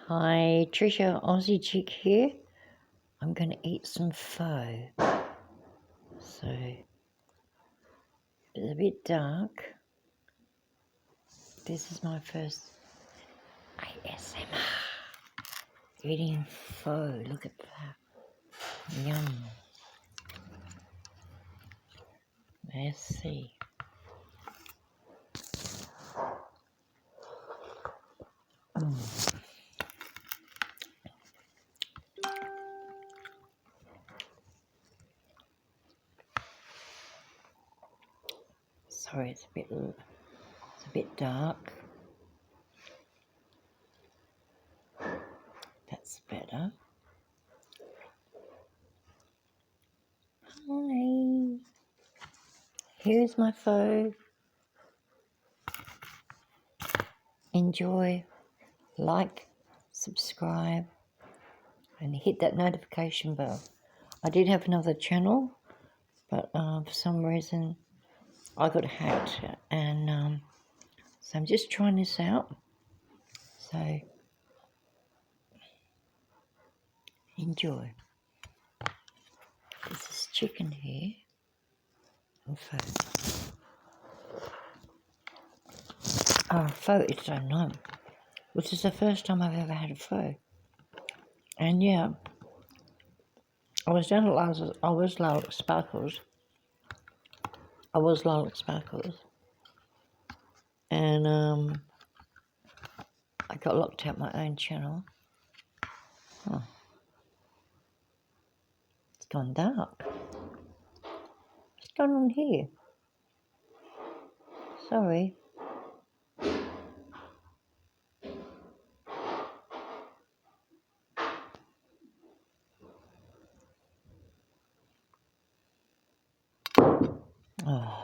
Hi, Trisha, Aussie Chick here. I'm going to eat some pho. So, it's a bit dark. This is my first ASMR. Eating pho. Look at that. Yum. Let's see. Sorry, it's a bit dark. That's better. Hi. Here's my pho. Enjoy, like, subscribe, and hit that notification bell. I did have another channel, but for some reason I got hacked, and so I'm just trying this out. So enjoy. This is chicken here and pho. Pho is so numb, which is the first time I've ever had a pho. And yeah, I was down at Lilac Sparkles. And I got locked out my own channel. Oh, it's gone dark. What's going on here? Sorry. Oh.